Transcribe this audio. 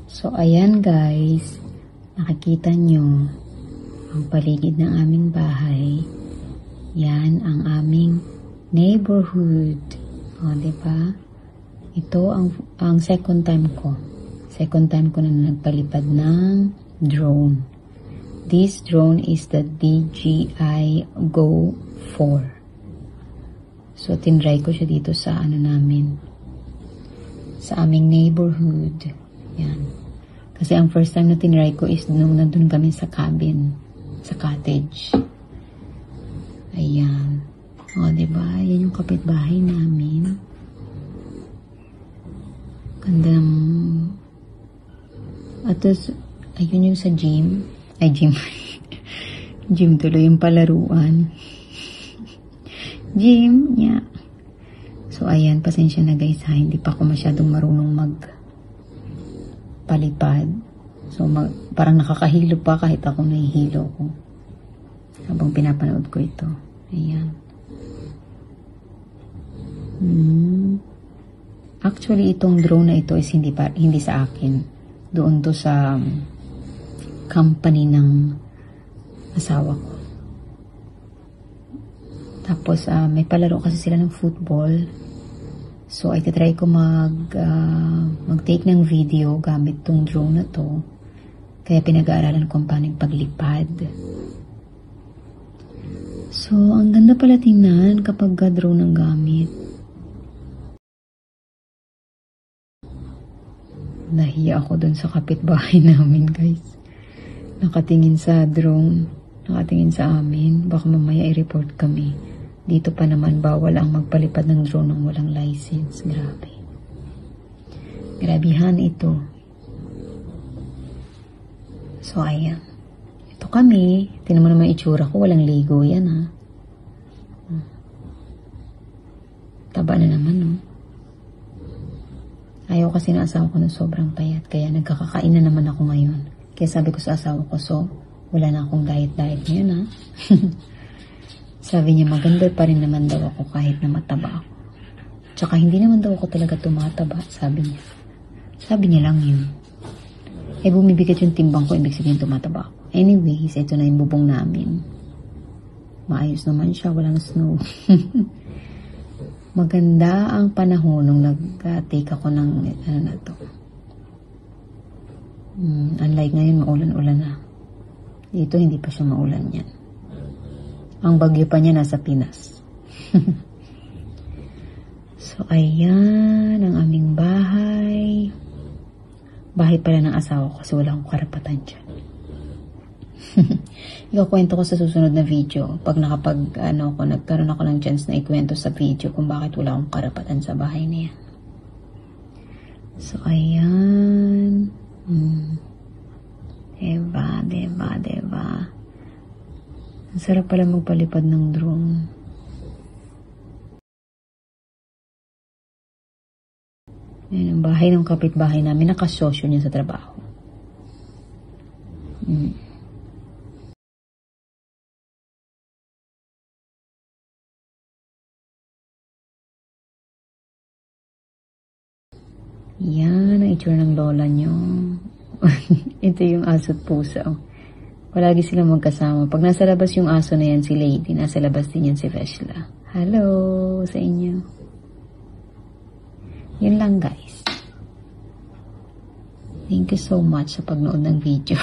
So, ayan guys, nakikita nyo ang paligid ng aming bahay. Yan ang aming neighborhood. O, diba? Ito ang second time ko. Second time ko na nagpalipad ng drone. This drone is the DJI Go 4. So, tinry ko siya dito sa namin. Sa aming neighborhood. Yan. Kasi ang first time na tinry ko is nung nandun kami sa cabin. Sa cottage. Ayan. O, diba? Yan yung kapitbahay namin. Gandang... At ayun yung sa gym. Ay, gym. Gym tuloy yung palaruan. Gym, yeah. So, ayan. Pasensya na guys ha. Hindi pa ako masyadong marunong magpalipad. So, parang nakakahilo pa kahit ako nahihilo ko. Habang pinapanood ko ito. Ayan. Actually, itong drone na ito is hindi sa akin. Doon to sa company ng asawa ko. Tapos, may palaro kasi sila ng football. So, ay try ko mag-take ng video gamit tong drone na to. Kaya pinag-aaralan ko paano yung paglipad. So, ang ganda pala tingnan kapag drone ang gamit. Nahiya ako dun sa kapitbahay namin, guys. Nakatingin sa drone. Nakatingin sa amin. Baka mamaya i-report kami. Dito pa naman bawal ang magpalipad ng drone ng walang license. Grabe. Grabihan ito. So, ayan. Ito kami. Tingnan mo naman itsura ko. Walang ligo yan, ha. Taba na naman, no. Ayaw kasi na asawa ko na sobrang payat. Kaya nagkakakain na naman ako ngayon. Kaya sabi ko sa asawa ko, so, wala na akong diet ngayon, ha. Sabi niya, maganda pa rin naman daw ako kahit na mataba ako. Tsaka hindi naman daw ako talaga tumataba, sabi niya. Sabi niya lang yun. Eh, bumibigat yung timbang ko, ibig sabihin tumataba ako. Anyways, ito na yung bubong namin. Maayos naman siya, walang snow. Maganda ang panahon nung nag-take ako ng ano na to. Unlike ngayon, maulan-ulan na. Dito, hindi pa siya maulan yan. Ang bagyo pa niya nasa Pinas. So, ayan ang aming bahay. Bahay pala ng asawa ko kasi wala akong karapatan dyan. Ikukwento ko sa susunod na video pag nagkaroon ako ng chance na ikwento sa video kung bakit wala akong karapatan sa bahay na yan. So, ayan. Diba. Ang sarap pala magpalipad ng drone. Ayan, ang bahay ng kapitbahay namin, nakasosyo niya sa trabaho. Yan, ang itsura ng lola nyo. Ito yung aso at pusa. Palagi silang magkasama. Pag nasa labas yung aso na yan, si Lady, nasa labas din yan si Veshla. Hello sa inyo. Yun lang, guys. Thank you so much sa pagnood ng video.